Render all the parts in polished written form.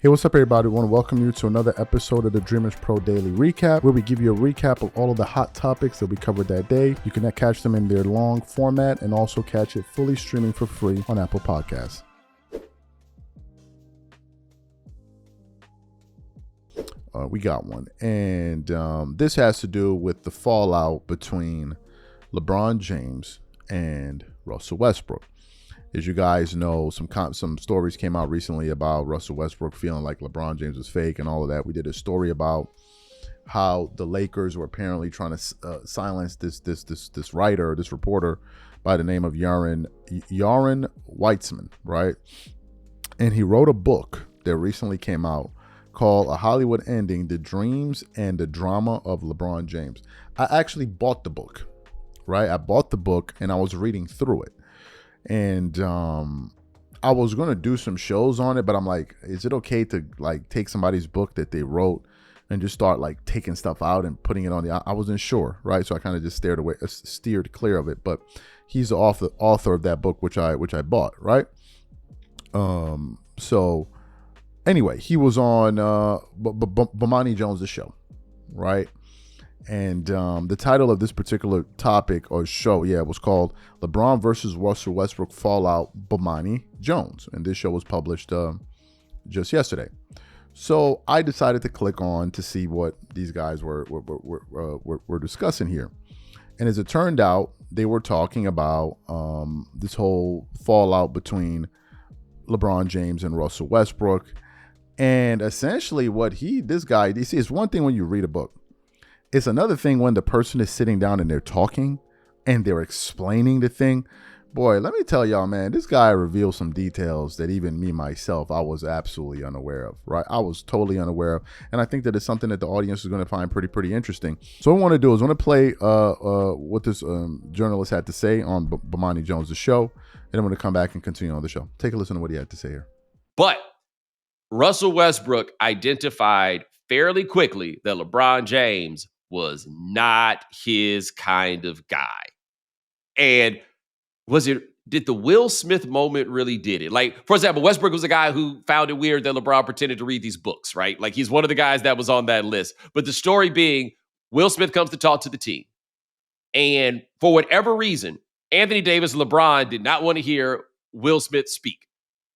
Hey, what's up, everybody? I want to welcome you to another episode of the Dreamers Pro Daily Recap, where we give you a recap of all of the hot topics that we covered that day. You can catch them in their long format and also catch it fully streaming for free on Apple Podcasts. We got one, and this has to do with the fallout between LeBron James and Russell Westbrook. As you guys know, some stories came out recently about Russell Westbrook feeling like LeBron James was fake and all of that. We did a story about how the Lakers were apparently trying to silence this writer, this reporter by the name of Yaron Weitzman, right? And he wrote a book that recently came out called A Hollywood Ending: The Dreams and the Drama of LeBron James. I actually bought the book, right? I bought the book and I was reading through it. And I was going to do some shows on it, but I'm like, is it okay to like take somebody's book that they wrote and just start like taking stuff out and putting it on I wasn't sure, right? So I kind of just steered clear of it. But he's the author of that book, which I bought, right? So anyway, he was on Bomani Jones' show, right? And the title of this particular topic or show, was called LeBron versus Russell Westbrook Fallout, Bomani Jones. And this show was published just yesterday. So I decided to click on to see what these guys were discussing here. And as it turned out, they were talking about this whole fallout between LeBron James and Russell Westbrook. And essentially it's one thing when you read a book. It's another thing when the person is sitting down and they're talking and they're explaining the thing. Boy, let me tell y'all, man, this guy revealed some details that even me, myself, I was absolutely unaware of, right? I was totally unaware of. And I think that it's something that the audience is going to find pretty interesting. So what I want to do is I want to play what this journalist had to say on Bomani Jones' show. And I'm going to come back and continue on the show. Take a listen to what he had to say here. But Russell Westbrook identified fairly quickly that LeBron James was not his kind of guy. And did the Will Smith moment really did it? Like, for example, Westbrook was a guy who found it weird that LeBron pretended to read these books, right? Like, he's one of the guys that was on that list. But the story being, Will Smith comes to talk to the team. And for whatever reason, Anthony Davis and LeBron did not want to hear Will Smith speak.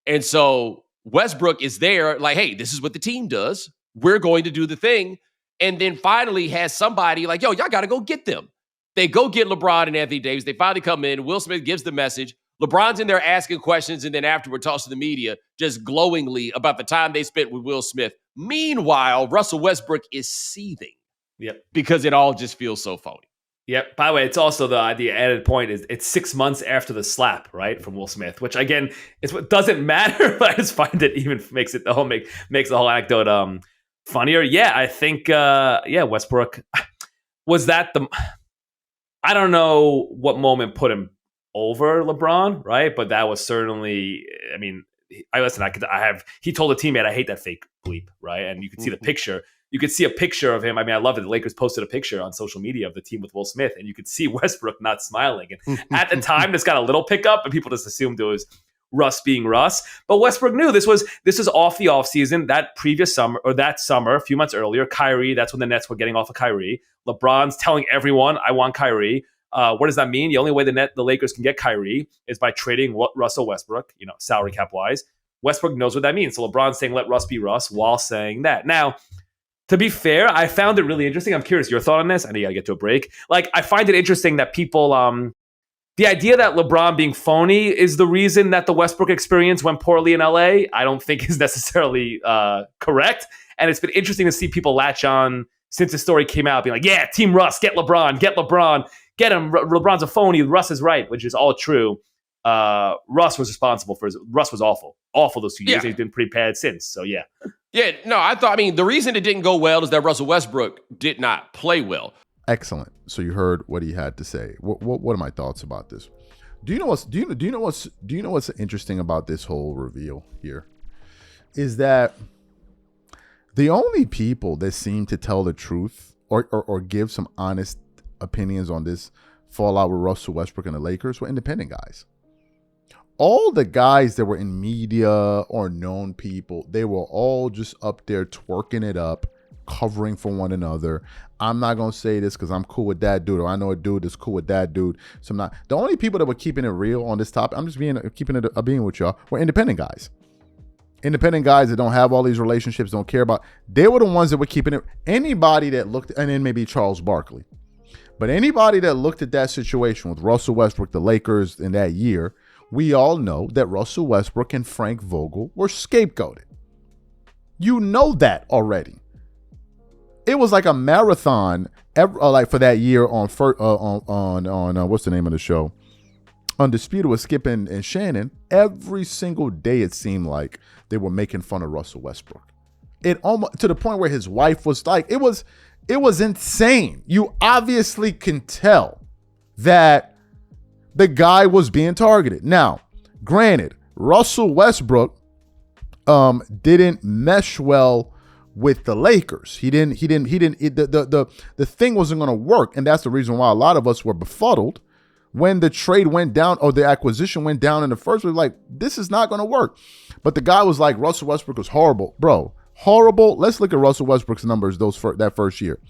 And so Westbrook is there like, hey, this is what the team does. We're going to do the thing. And then finally has somebody like, yo, y'all got to go get them. They go get LeBron and Anthony Davis. They finally come in. Will Smith gives the message. LeBron's in there asking questions and then afterward talks to the media just glowingly about the time they spent with Will Smith. Meanwhile, Russell Westbrook is seething. Yep. Because it all just feels so phony. Yep. By the way, it's also the added point is it's 6 months after the slap, right, from Will Smith, which again is what doesn't matter, but I just find it even makes the whole anecdote funnier. Yeah, I think Westbrook was that I don't know what moment put him over LeBron, right? But that was certainly, I mean, he told a teammate, I hate that fake bleep, right? And you could see the picture. You could see a picture of him. I mean, I love it. The Lakers posted a picture on social media of the team with Will Smith, and you could see Westbrook not smiling. And at the time, this got a little pickup, and people just assumed it was Russ being Russ. But Westbrook knew this was off the offseason, that previous summer, or that summer, a few months earlier. Kyrie, that's when the Nets were getting off of Kyrie. LeBron's telling everyone, I want Kyrie. What does that mean? The only way the Lakers can get Kyrie is by trading Russell Westbrook, salary cap wise. Westbrook knows what that means. So LeBron's saying, let Russ be Russ, while saying that. Now, to be fair, I found it really interesting. I'm curious your thought on this. I know you got to get to a break. Like, I find it interesting that people, the idea that LeBron being phony is the reason that the Westbrook experience went poorly in LA, I don't think is necessarily correct. And it's been interesting to see people latch on since the story came out, being like, yeah, Team Russ, get LeBron, get him. LeBron's a phony. Russ is right, which is all true. Russ was responsible for Russ was awful those 2 years. He's been pretty bad since. So yeah. Yeah, no, the reason it didn't go well is that Russell Westbrook did not play well. Excellent. So you heard what he had to say. What are my thoughts about this? Do you know what's interesting about this whole reveal here? Is that the only people that seem to tell the truth or give some honest opinions on this fallout with Russell Westbrook and the Lakers were independent guys. all the guys that were in media or known people, they were all just up there twerking it up, covering for one another. I'm not going to say this because I'm cool with that dude, or I know a dude that's cool with that dude. So I'm not. The only people that were keeping it real on this topic, I'm just keeping it being with y'all, were independent guys. Independent guys that don't have all these relationships, don't care about. They were the ones that were keeping it. Anybody that looked, and then maybe Charles Barkley. But anybody that looked at that situation with Russell Westbrook, the Lakers in that year, we all know that Russell Westbrook and Frank Vogel were scapegoated. You know that already. It was like a marathon, like for that year on what's the name of the show? Undisputed with Skip and Shannon. Every single day it seemed like they were making fun of Russell Westbrook. It almost to the point where his wife was like, it was insane. You obviously can tell that the guy was being targeted. Now, granted, Russell Westbrook didn't mesh well with the Lakers. The thing wasn't going to work. And that's the reason why a lot of us were befuddled when the trade went down or the acquisition went down in the first place. Like, this is not going to work. But the guy was like, Russell Westbrook was horrible. Bro, horrible. Let's look at Russell Westbrook's numbers that first year.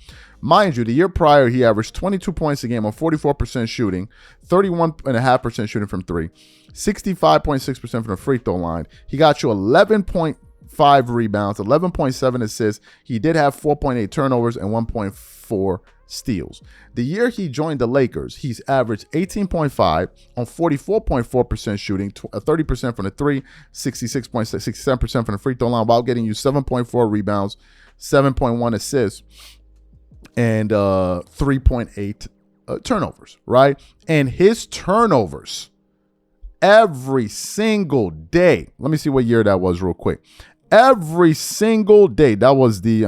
Mind you, the year prior, he averaged 22 points a game on 44% shooting, 31.5% shooting from three, 65.6% from the free throw line. He got you 11.5 rebounds, 11.7 assists. He did have 4.8 turnovers and 1.4 steals. The year he joined the Lakers, he's averaged 18.5 on 44.4% shooting, 30% from the three, 67% from the free throw line, while getting you 7.4 rebounds, 7.1 assists, and 3.8 turnovers, right? And his turnovers every single day. Let me see what year that was real quick. Every single day. That was the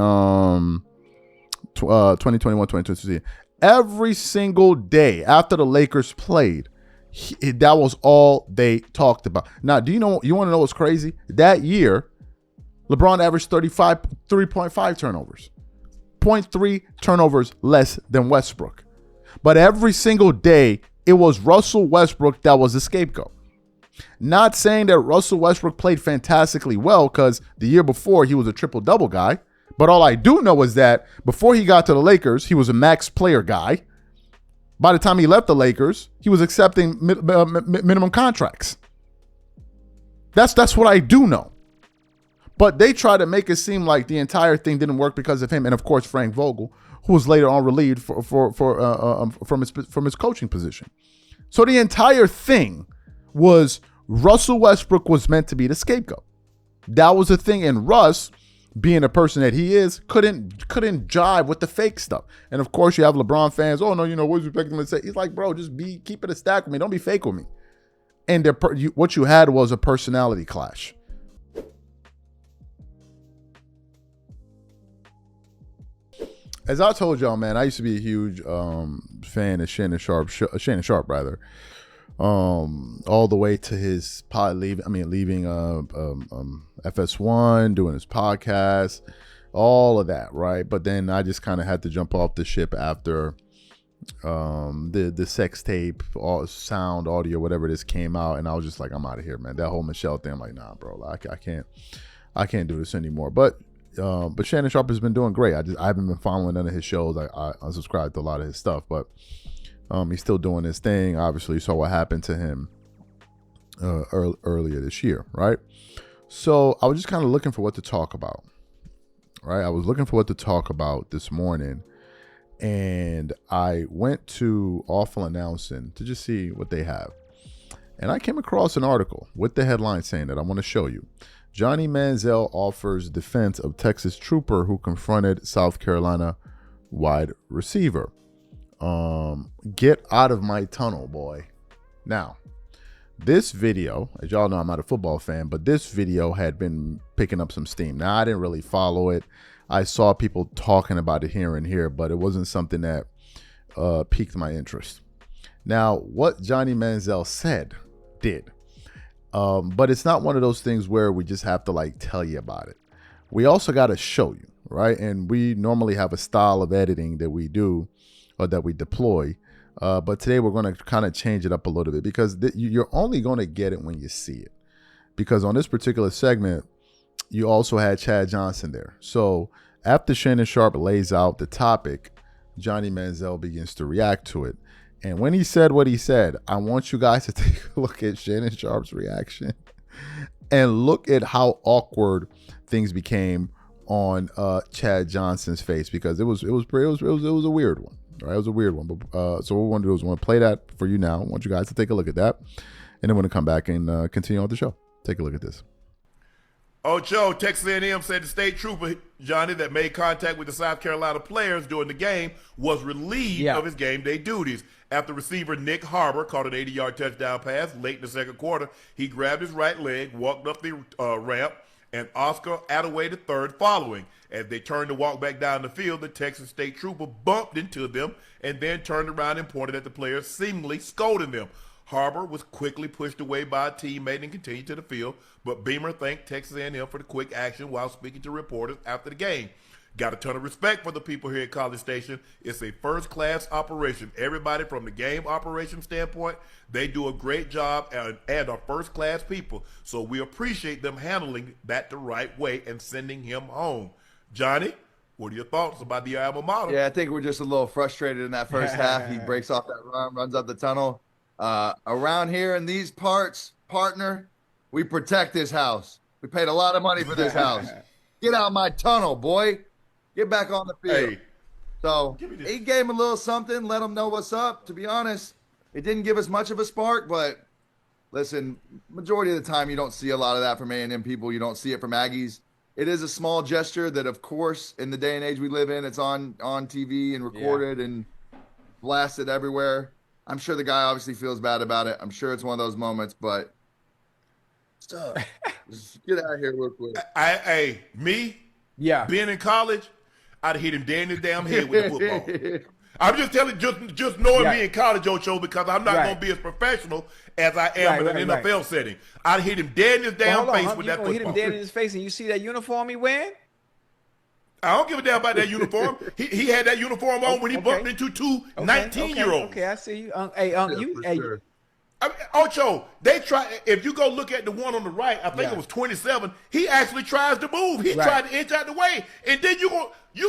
2021-2022 every single day after the Lakers played, that was all they talked about. Now, you want to know what's crazy? That year, LeBron averaged 3.5 turnovers, 0.3 turnovers less than Westbrook. But every single day, it was Russell Westbrook that was the scapegoat. Not saying that Russell Westbrook played fantastically well, because the year before he was a triple-double guy. But all I do know is that before he got to the Lakers, he was a max player guy. By the time he left the Lakers, he was accepting minimum contracts. That's what I do know. But they try to make it seem like the entire thing didn't work because of him, and of course Frank Vogel, who was later on relieved from his coaching position. So the entire thing was Russell Westbrook was meant to be the scapegoat. That was the thing, and Russ, being a person that he is, couldn't jive with the fake stuff. And of course, you have LeBron fans. Oh no, what do you expect him to say? He's like, bro, just keep it a stack with me. Don't be fake with me. And what you had was a personality clash. As I told y'all, man, I used to be a huge fan of Shannon Sharp, all the way to his leaving FS1, doing his podcast, all of that, right? But then I just kind of had to jump off the ship after the sex tape, sound, audio, whatever this came out, and I was just like, I'm out of here, man. That whole Michelle thing, I'm like, nah, bro, I can't do this anymore. But Shannon Sharp has been doing great. I haven't been following none of his shows. I unsubscribed to a lot of his stuff, but he's still doing his thing. Obviously, you saw what happened to him earlier this year, right? So I was just kind of looking for what to talk about, right? I was looking for what to talk about this morning, and I went to Awful Announcing to just see what they have. And I came across an article with the headline saying that I want to show you. Johnny Manziel offers defense of Texas trooper who confronted South Carolina wide receiver. Get out of my tunnel, boy. Now, this video, as y'all know, I'm not a football fan, but this video had been picking up some steam. Now, I didn't really follow it. I saw people talking about it here and here, but it wasn't something that piqued my interest. Now, what Johnny Manziel did, but it's not one of those things where we just have to tell you about it. We also got to show you, right? And we normally have a style of editing that we do, or that we deploy, But today we're going to kind of change it up a little bit because you're only going to get it when you see it. Because on this particular segment, you also had Chad Johnson there. So after Shannon Sharpe lays out the topic, Johnny Manziel begins to react to it. And when he said what he said, I want you guys to take a look at Shannon Sharpe's reaction and look at how awkward things became on Chad Johnson's face, because it was a weird one. Right? It was a weird one. But so what we want to do is we want to play that for you now. I want you guys to take a look at that, and then we're going to come back and continue on the show. Take a look at this. Ocho, Texas A&M said the state trooper, Johnny, that made contact with the South Carolina players during the game was relieved of his game day duties. After receiver Nick Harbor caught an 80-yard touchdown pass late in the second quarter, he grabbed his right leg, walked up the ramp, and Oscar Attaway III following. As they turned to walk back down the field, the Texas state trooper bumped into them and then turned around and pointed at the players, seemingly scolding them. Harbor was quickly pushed away by a teammate and continued to the field, but Beamer thanked Texas A&M for the quick action while speaking to reporters after the game. Got a ton of respect for the people here at College Station. It's a first-class operation. Everybody from the game operation standpoint, they do a great job and are first-class people. So we appreciate them handling that the right way and sending him home. Johnny, what are your thoughts about the alma mater? Yeah, I think we're just a little frustrated in that first half. He breaks off that run, runs up the tunnel. Around here in these parts, partner, we protect this house. We paid a lot of money for this house. Get out my tunnel, boy. Get back on the field. Hey, so he gave him a little something, let him know what's up. To be honest, it didn't give us much of a spark, but listen, majority of the time you don't see a lot of that from A&M people. You don't see it from Aggies. It is a small gesture that, of course, in the day and age we live in, it's on TV and recorded and blasted everywhere. I'm sure the guy obviously feels bad about it. I'm sure it's one of those moments, but just get out of here real quick. Being in college, I'd hit him dead in his damn head with the football. I'm just telling you, just knowing me in college, Ocho, because I'm not going to be as professional as I am in an NFL setting. I'd hit him dead in his damn face with that football. Hit him dead in his face, and you see that uniform he wearing? I don't give a damn about that uniform. He had that uniform on when he bumped into two 19-year-olds. Okay, I see you. Sure. I mean, Ocho, they try. If you go look at the one on the right, I think it was 27. He actually tries to move. He tried to inch out the way, and then you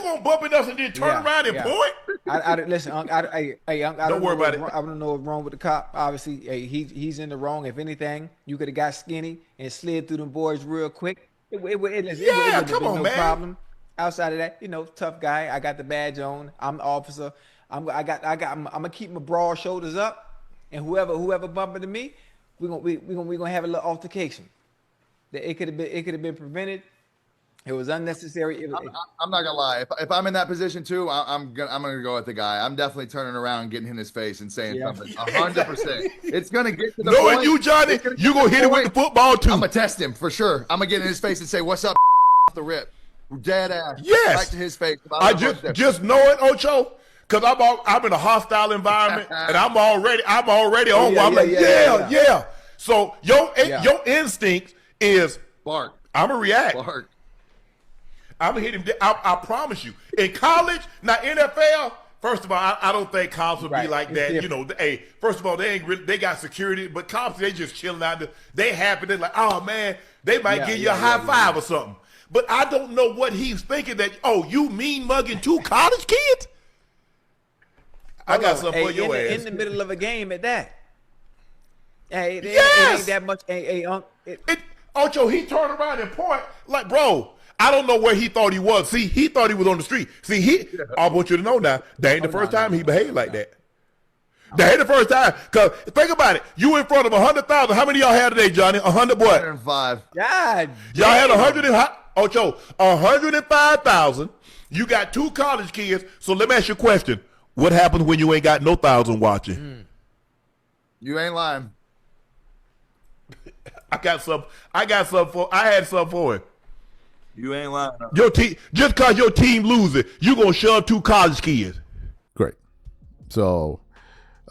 gonna bump into us and then turn around and point. Listen, Don't worry about it. I don't know what's wrong with the cop. Obviously, he's in the wrong. If anything, you could have got skinny and slid through them boys real quick. It Come on, no man. problem. Outside of that, tough guy. I got the badge on. I'm the officer. I'm gonna keep my broad shoulders up. And whoever bumped into me, we're gonna have a little altercation. It could have been prevented. It was unnecessary. I'm not gonna lie. If I'm in that position too, I'm gonna go with the guy. I'm definitely turning around, getting in his face, and saying something. 100%. It's gonna get to the point. Knowing you, Johnny, you gonna hit him with the football too. I'm gonna test him for sure. I'm gonna get in his face and say, "What's up?" off the rip, dead ass. Yes, right to his face. I just know it, Ocho. Cause I'm in a hostile environment and I'm already on. I'm like, yeah. So your instinct is bark. I'm gonna react. Bark. I'm gonna hit him. I promise you. In college, now NFL. First of all, I don't think cops would be like that. First of all, they ain't really, they got security, but cops, they just chilling out there. They happy. They're like, oh man, they might give you a high five or something. But I don't know what he's thinking that. Oh, you mean mugging two college kids? I got something for your ass. In the middle of a game at that. It ain't that much. Ocho, he turned around and point like, bro, I don't know where he thought he was. See, he thought he was on the street. See, I want you to know now, that ain't the first time he behaved like that. That ain't the first time. Because think about it. You in front of 100,000. How many of y'all had today, Johnny? 100 what? 105. God. Y'all had 105,000. You got two college kids. So let me ask you a question. What happens when you ain't got no thousand watching? You ain't lying. I had something for it. You ain't lying. Your team, just cause your team loses, you gonna shove two college kids. Great. So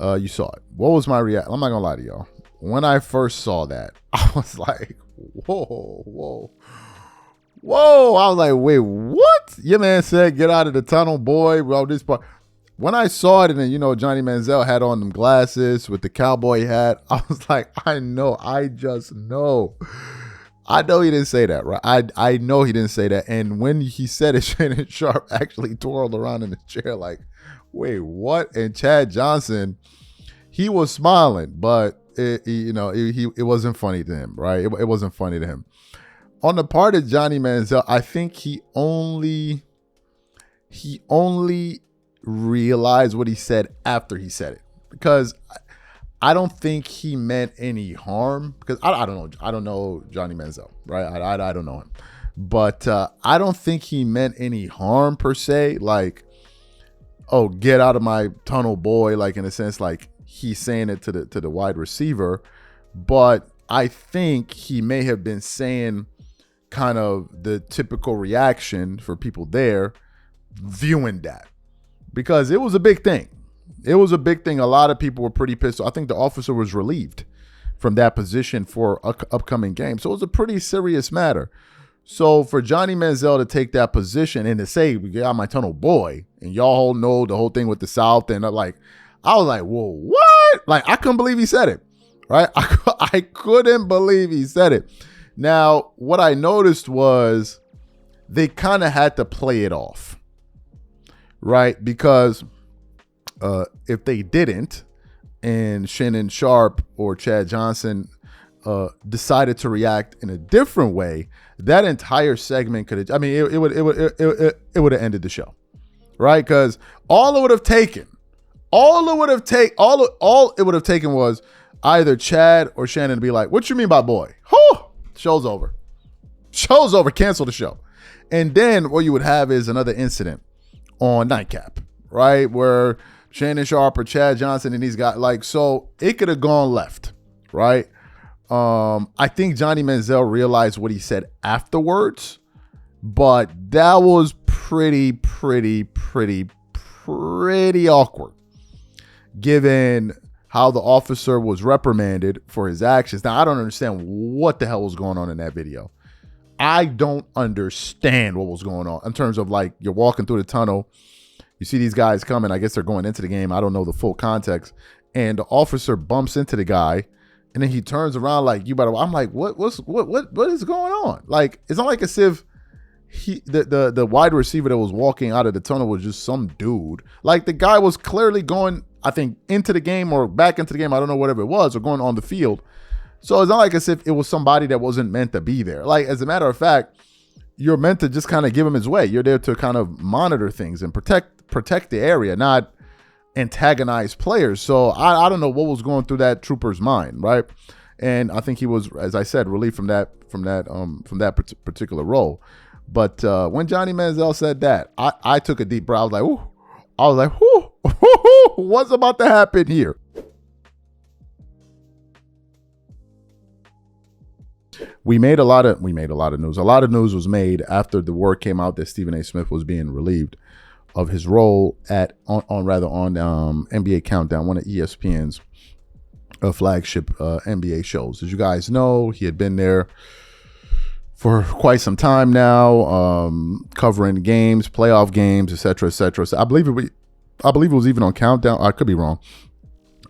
you saw it. What was my reaction? I'm not gonna lie to y'all. When I first saw that, I was like, whoa. I was like, wait, what? Your man said, get out of the tunnel, boy. Bro, this part. when I saw it, and then, Johnny Manziel had on them glasses with the cowboy hat, I was like, I know he didn't say that, right? I know he didn't say that. And when he said it, Shannon Sharp actually twirled around in the chair like, wait, what? And Chad Johnson, he was smiling, but it wasn't funny to him, right? It wasn't funny to him. On the part of Johnny Manziel, I think he only realized what he said after he said it, because I don't think he meant any harm, because I don't know Johnny Manziel, right? I don't know him, but I don't think he meant any harm per se, like, oh, get out of my tunnel, boy, like in a sense, like he's saying it to the wide receiver. But I think he may have been saying kind of the typical reaction for people there viewing that, because it was a big thing. It was a big thing. A lot of people were pretty pissed. I think the officer was relieved from that position for an upcoming game. So it was a pretty serious matter. So for Johnny Manziel to take that position and to say, "We got my tunnel, boy," and y'all all know the whole thing with the South, and I was like, whoa, what? Like, I couldn't believe he said it, right? I couldn't believe he said it. Now, what I noticed was they kind of had to play it off, right? Because if they didn't, and Shannon Sharp or Chad Johnson decided to react in a different way, that entire segment could have, I mean, it would have ended the show, right? Because all it would have taken was either Chad or Shannon to be like, "What you mean by boy?" Whew, show's over. Cancel the show. And then what you would have is another incident on Nightcap, right? Where Shannon Sharp or Chad Johnson and these guys, like, so it could have gone left, right? I think Johnny Manziel realized what he said afterwards, but that was pretty awkward, given how the officer was reprimanded for his actions. Now, I don't understand what the hell was going on in that video. I don't understand what was going on in terms of, like, you're walking through the tunnel, you see these guys coming, I guess they're going into the game, I don't know the full context, and the officer bumps into the guy, and then he turns around like, "You better," I'm like, what is going on? Like, it's not like as if the wide receiver that was walking out of the tunnel was just some dude. Like, the guy was clearly going, I think, into the game or back into the game, I don't know, whatever it was, or going on the field. So it's not like as if it was somebody that wasn't meant to be there. Like, as a matter of fact, you're meant to just kind of give him his way. You're there to kind of monitor things and protect the area, not antagonize players. So I don't know what was going through that trooper's mind, right? And I think he was, as I said, relieved from that particular role. But when Johnny Manziel said that, I took a deep breath. I was like, whoo, what's about to happen here? We made a lot of news. A lot of news was made after the word came out that Stephen A. Smith was being relieved of his role on NBA Countdown, one of ESPN's flagship NBA shows. As you guys know, he had been there for quite some time now, covering games, playoff games, etc., etc. So I believe it was even on Countdown. I could be wrong.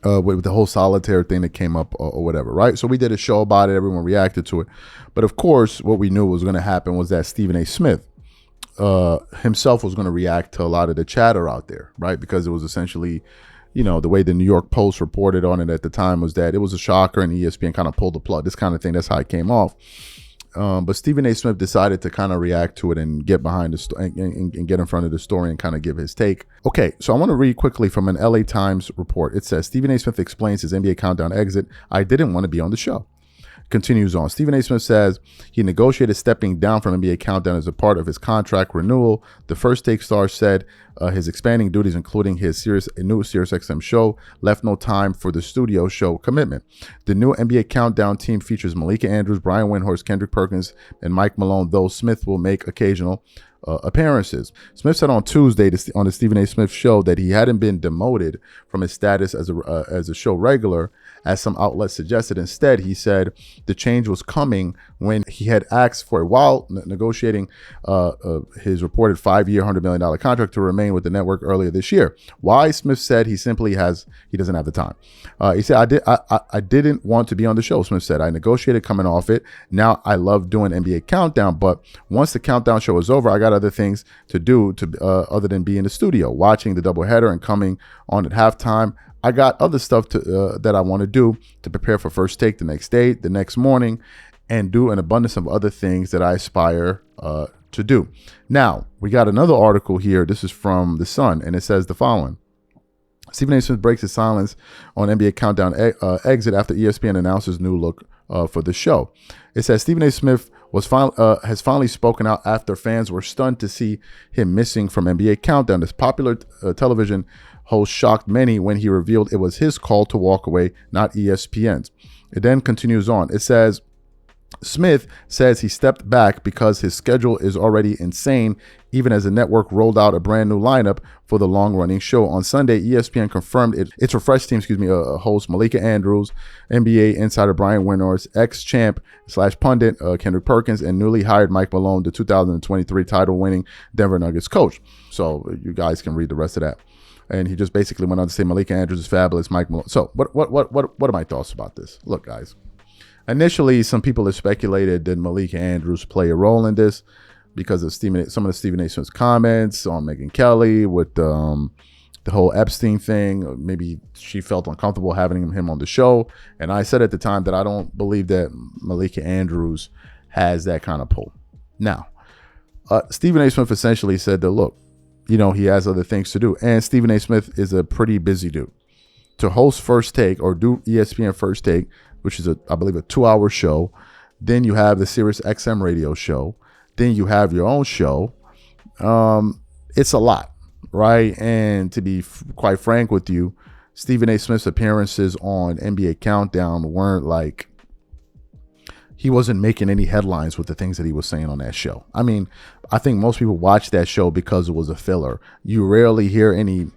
With the whole solitaire thing that came up or whatever, right? So we did a show about it. Everyone reacted to it. But of course, what we knew was going to happen was that Stephen A. Smith himself was going to react to a lot of the chatter out there, right? Because it was essentially, the way the New York Post reported on it at the time was that it was a shocker and ESPN kind of pulled the plug. This kind of thing, that's how it came off. But Stephen A. Smith decided to kind of react to it and get behind the and get in front of the story and kind of give his take. Okay, so I want to read quickly from an LA Times report. It says, Stephen A. Smith explains his NBA Countdown exit. "I didn't want to be on the show." Continues on. Stephen A. Smith says he negotiated stepping down from NBA Countdown as a part of his contract renewal. The First Take star said his expanding duties, including his new SiriusXM show, left no time for the studio show commitment. The new NBA Countdown team features Malika Andrews, Brian Windhorst, Kendrick Perkins, and Mike Malone, though Smith will make occasional appearances. Smith said on Tuesday on the Stephen A. Smith show that he hadn't been demoted from his status as a show regular, as some outlets suggested. Instead, he said the change was coming when he had asked for a while negotiating his reported 5-year, $100 million contract to remain with the network earlier this year. Why? Smith said he doesn't have the time. He said, I didn't want to be on the show. Smith said, I negotiated coming off it. Now I love doing NBA Countdown, but once the Countdown show is over, I got other things to do other than be in the studio, watching the doubleheader and coming on at halftime. I got other stuff that I want to do to prepare for First Take the next day, the next morning, and do an abundance of other things that I aspire to do. Now, we got another article here. This is from The Sun, and it says the following. Stephen A. Smith breaks his silence on NBA Countdown exit after ESPN announces new look for the show. It says Stephen A. Smith has finally spoken out after fans were stunned to see him missing from NBA Countdown. This popular television host shocked many when he revealed it was his call to walk away, not ESPN's. It then continues on. It says, Smith says he stepped back because his schedule is already insane, even as the network rolled out a brand new lineup for the long-running show. On Sunday, ESPN confirmed its refreshed team, host Malika Andrews, NBA insider Brian Windhorst, ex-champ / pundit Kendrick Perkins, and newly hired Mike Malone, the 2023 title-winning Denver Nuggets coach. So you guys can read the rest of that. And he just basically went on to say Malika Andrews is fabulous, Mike Malone. So what are my thoughts about this? Look, guys. Initially, some people have speculated that Malika Andrews play a role in this because of some of the Stephen A. Smith's comments on Megyn Kelly with the whole Epstein thing. Maybe she felt uncomfortable having him on the show. And I said at the time that I don't believe that Malika Andrews has that kind of pull. Now, Stephen A. Smith essentially said that, look, he has other things to do. And Stephen A. Smith is a pretty busy dude. To host First Take or do ESPN First Take, which is I believe a 2-hour show. Then you have the Sirius XM radio show. Then you have your own show. It's a lot, right? And to be quite frank with you, Stephen A. Smith's appearances on NBA Countdown weren't like, he wasn't making any headlines with the things that he was saying on that show. I mean, I think most people watch that show because it was a filler. You rarely hear any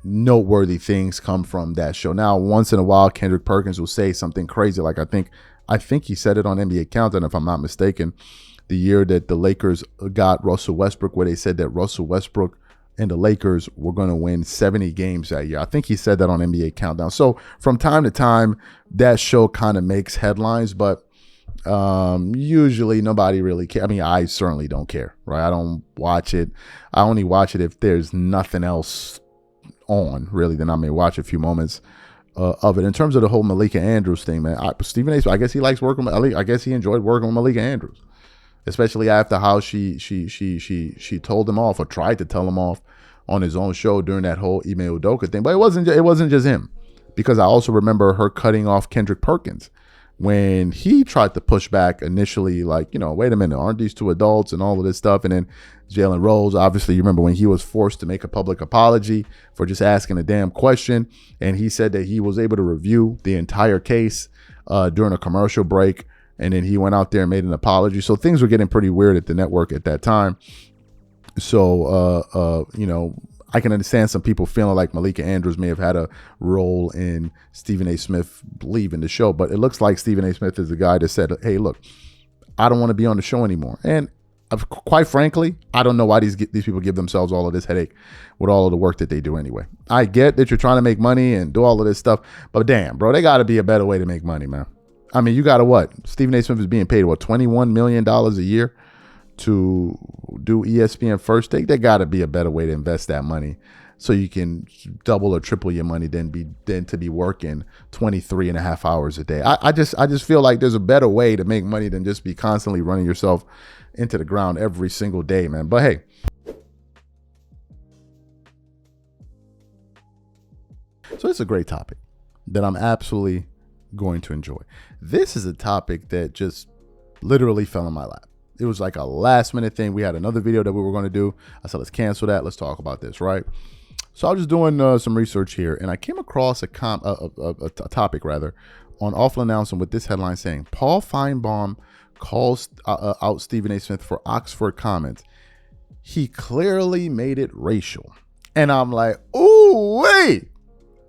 noteworthy things come from that show. Now, once in a while, Kendrick Perkins will say something crazy. Like I think he said it on NBA Countdown, if I'm not mistaken, the year that the Lakers got Russell Westbrook, where they said that Russell Westbrook and the Lakers were going to win 70 games that year. I think he said that on NBA Countdown. So from time to time, that show kind of makes headlines, but usually nobody really cares. I mean, I certainly don't care, right? I don't watch it. I only watch it if there's nothing else on, really. Then I may watch a few moments of it. In terms of the whole Malika Andrews thing, man, Stephen A. I guess he likes working with, I guess he enjoyed working with Malika Andrews, especially after how she told him off, or tried to tell him off on his own show during that whole Ime Udoka thing. But it wasn't just him, because I also remember her cutting off Kendrick Perkins when he tried to push back initially, like, wait a minute, aren't these two adults and all of this stuff? And then Jalen Rose, obviously, you remember when he was forced to make a public apology for just asking a damn question. And he said that he was able to review the entire case during a commercial break. And then he went out there and made an apology. So things were getting pretty weird at the network at that time. So, I can understand some people feeling like Malika Andrews may have had a role in Stephen A. Smith leaving the show, but it looks like Stephen A. Smith is the guy that said, hey, look, I don't want to be on the show anymore. And quite frankly, I don't know why these people give themselves all of this headache with all of the work that they do anyway. I get that you're trying to make money and do all of this stuff, but damn, bro, they got to be a better way to make money, man. I mean, you got to what? Stephen A. Smith is being paid, $21 million a year to do ESPN First Take. There got to be a better way to invest that money so you can double or triple your money than to be working 23 and a half hours a day. I just feel like there's a better way to make money than just be constantly running yourself into the ground every single day, man. But hey, so it's a great topic that I'm absolutely going to enjoy. This is a topic that just literally fell in my lap. It was like a last minute thing. We had another video that we were going to do. I said, let's cancel that. Let's talk about this, right? So I was just doing some research here, and I came across a topic rather on Awful Announcement with this headline saying, Paul Finebaum calls out Stephen A. Smith for Oxford comments. he clearly made it racial. And I'm like, ooh, wait,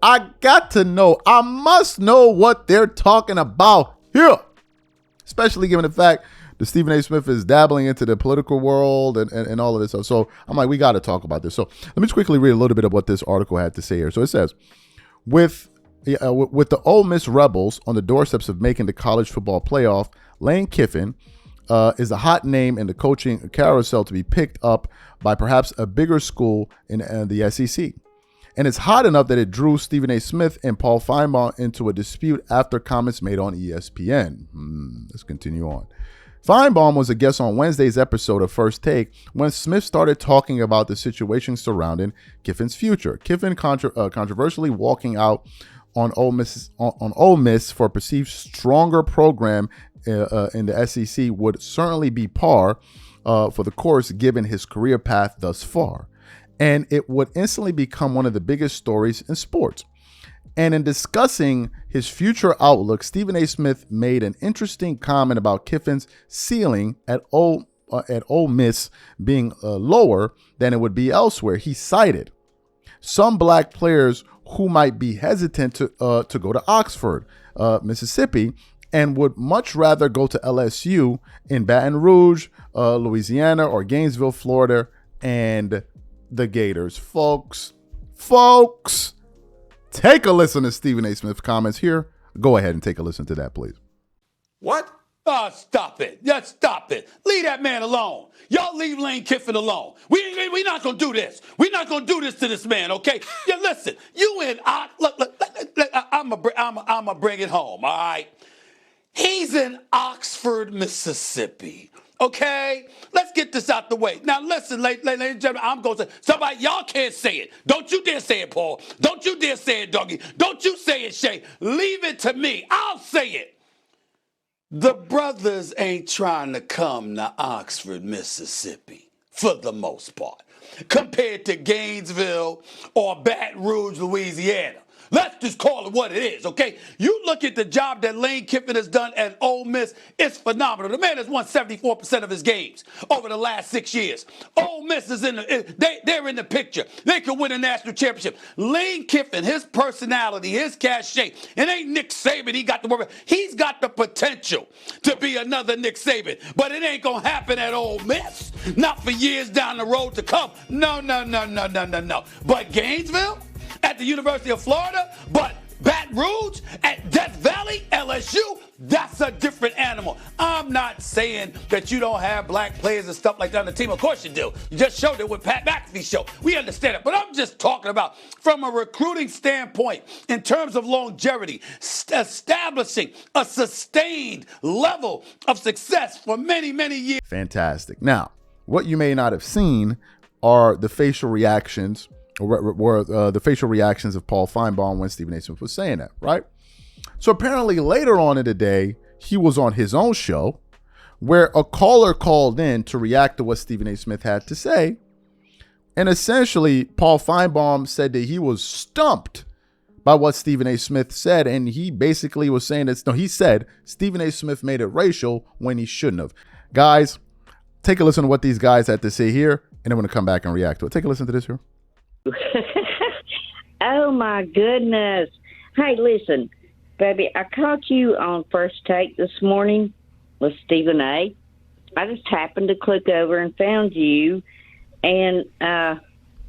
I got to know. I must know what they're talking about here. Especially given the fact that Stephen A. Smith is dabbling into the political world and all of this stuff. So I'm like, we got to talk about this. So let me just quickly read a little bit of what this article had to say here. So it says, with the Ole Miss Rebels on the doorsteps of making the college football playoff, Lane Kiffin is a hot name in the coaching carousel to be picked up by perhaps a bigger school in the SEC. And it's hot enough that it drew Stephen A. Smith and Paul Finebaum into a dispute after comments made on ESPN. Let's continue on. Finebaum was a guest on Wednesday's episode of First Take when Smith started talking about the situation surrounding Kiffin's future. Kiffin controversially walking out on Ole Miss for a perceived stronger program in the SEC would certainly be par for the course given his career path thus far. And it would instantly become one of the biggest stories in sports. And in discussing his future outlook, Stephen A. Smith made an interesting comment about Kiffin's ceiling at Ole Miss being lower than it would be elsewhere. He cited some black players who might be hesitant to go to Oxford, Mississippi, and would much rather go to LSU in Baton Rouge, Louisiana, or Gainesville, Florida, and the Gators. Folks, take a listen to Stephen A. Smith's comments here. Go ahead and take a listen to that, please. What? Oh, stop it. Just stop it. Leave that man alone. Y'all leave Lane Kiffin alone. We're not going to do this. We're not going to do this to this man, okay? Yeah, listen, you and I, look, I'm going to bring it home, all right? He's in Oxford, Mississippi. Okay, let's get this out the way. Now, listen, ladies and gentlemen, I'm going to say, somebody, y'all can't say it. Don't you dare say it, Paul. Don't you dare say it, Dougie. Don't you say it, Shay. Leave it to me. I'll say it. The brothers ain't trying to come to Oxford, Mississippi, for the most part, compared to Gainesville or Baton Rouge, Louisiana. Let's just call it what it is, okay? You look at the job that Lane Kiffin has done at Ole Miss, it's phenomenal. The man has won 74% of his games over the last 6 years. Ole Miss is they're in the picture. They could win a national championship. Lane Kiffin, his personality, his cachet, it ain't Nick Saban he got to work with. He's got the potential to be another Nick Saban, but it ain't going to happen at Ole Miss. Not for years down the road to come. No. But Gainesville? At the University of Florida, but Baton Rouge, at Death Valley, LSU, that's a different animal. I'm not saying that you don't have black players and stuff like that on the team. Of course you do. You just showed it with Pat McAfee's show. We understand it. But I'm just talking about from a recruiting standpoint, in terms of longevity, establishing a sustained level of success for many, many years. Fantastic. Now, what you may not have seen are the facial reactions were the facial reactions of Paul Finebaum when Stephen A. Smith was saying that, right? So apparently later on in the day, he was on his own show where a caller called in to react to what Stephen A. Smith had to say. And essentially, Paul Finebaum said that he was stumped by what Stephen A. Smith said. And he basically was saying that, no, he said Stephen A. Smith made it racial when he shouldn't have. Guys, take a listen to what these guys had to say here, and then we're going to come back and react to it. Take a listen to this here. Oh my goodness. Hey, listen, baby, I caught you on First Take this morning with Stephen A. I just happened to click over and found you. And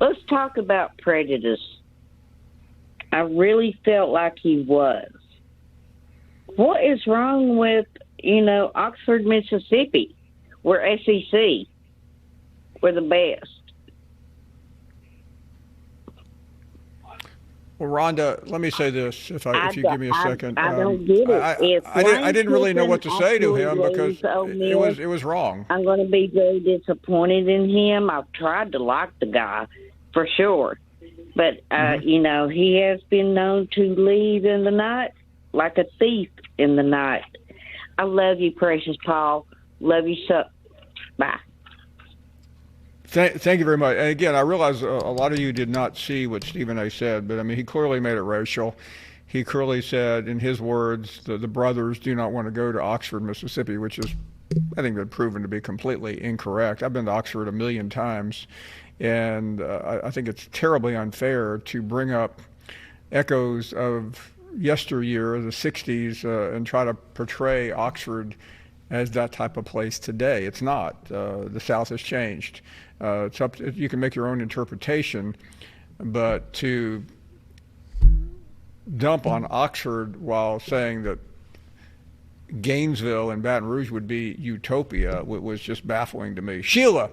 let's talk about prejudice. I really felt like he was. What is wrong with, Oxford, Mississippi? We're SEC. We're the best. Well, Rhonda, let me say this, if you give me a second. I don't get it. I didn't really know what to say to him because it was wrong. I'm going to be very disappointed in him. I've tried to like the guy, for sure. But, he has been known to leave in the night like a thief in the night. I love you, precious Paul. Love you so. Bye. Thank you very much. And again, I realize a lot of you did not see what Stephen A. said, but I mean, he clearly made it racial. He clearly said, in his words, the brothers do not want to go to Oxford, Mississippi, which is I think, been proven to be completely incorrect. I've been to Oxford a million times, and I think it's terribly unfair to bring up echoes of yesteryear, the 60s, and try to portray Oxford as that type of place today. It's not. The South has changed. It's up to, you can make your own interpretation, but to dump on Oxford while saying that Gainesville and Baton Rouge would be utopia was just baffling to me. Sheila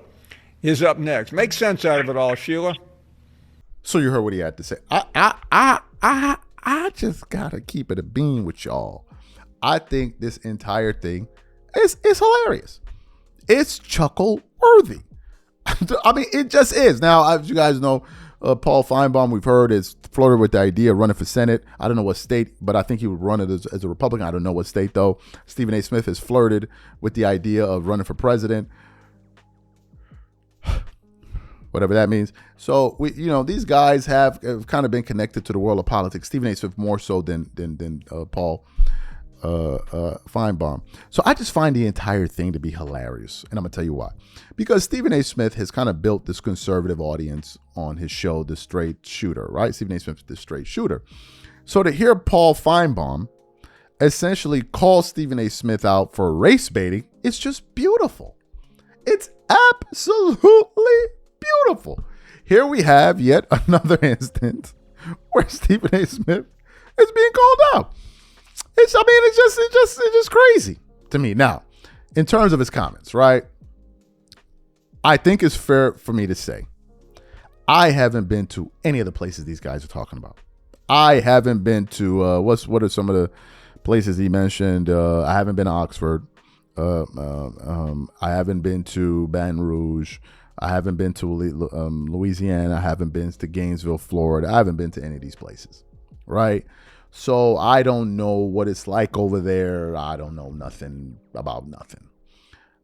is up next. Make sense out of it all, Sheila. So you heard what he had to say. I just gotta keep it a bean with y'all. I think this entire thing is hilarious. It's chuckle worthy. I mean, it just is. Now, as you guys know, Paul Finebaum, we've heard, is flirted with the idea of running for Senate. I don't know what state, but I think he would run it as a Republican. I don't know what state, though. Stephen A. Smith has flirted with the idea of running for president. Whatever that means. So, these guys have kind of been connected to the world of politics. Stephen A. Smith more so than Paul Finebaum. So I just find the entire thing to be hilarious. And I'm going to tell you why. Because Stephen A. Smith has kind of built this conservative audience on his show, The Straight Shooter, right? Stephen A. Smith's The Straight Shooter. So to hear Paul Finebaum essentially call Stephen A. Smith out for race baiting, it's just beautiful. It's absolutely beautiful. Here we have yet another instance where Stephen A. Smith is being called out. It's just crazy to me. Now, in terms of his comments, right? I think it's fair for me to say I haven't been to any of the places these guys are talking about. I haven't been to what are some of the places he mentioned? I haven't been to Oxford. I haven't been to Baton Rouge. I haven't been to Louisiana. I haven't been to Gainesville, Florida. I haven't been to any of these places, right? So I don't know what it's like over there. I don't know nothing about nothing.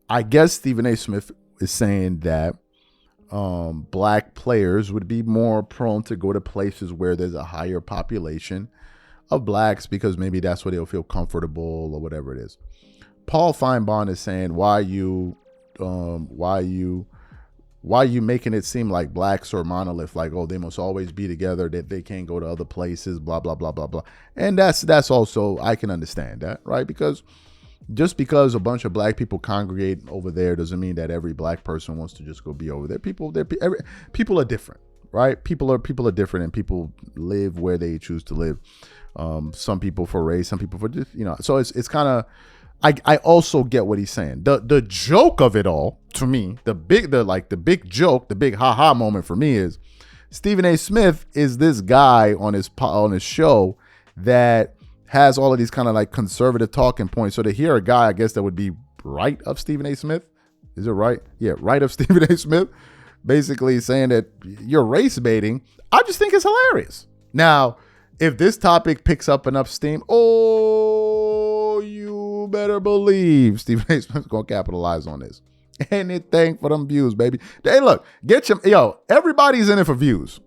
I guess Stephen A. Smith is saying that black players would be more prone to go to places where there's a higher population of blacks because maybe that's where they'll feel comfortable or whatever it is. Paul Finebaum is saying, why are you making it seem like blacks are monolith, like, oh, they must always be together, that they can't go to other places, blah, blah, blah, blah, blah. And that's also, I can understand that, right? Because just because a bunch of black people congregate over there doesn't mean that every black person wants to just go be over there. People are different, right? People are different, and people live where they choose to live. Some people for race, some people for just, so it's kind of, I also get what he's saying. The joke of it all, to me, the big joke, the big ha-ha moment for me is Stephen A. Smith is this guy on his show that has all of these kind of like conservative talking points. So to hear a guy, I guess that would be right of Stephen A. Smith, is it right? Yeah, right of Stephen A. Smith, basically saying that you're race baiting, I just think it's hilarious. Now, if this topic picks up enough steam, you better believe Stephen A. Smith's gonna capitalize on this. Anything for them views, baby. Hey, look, everybody's in it for views.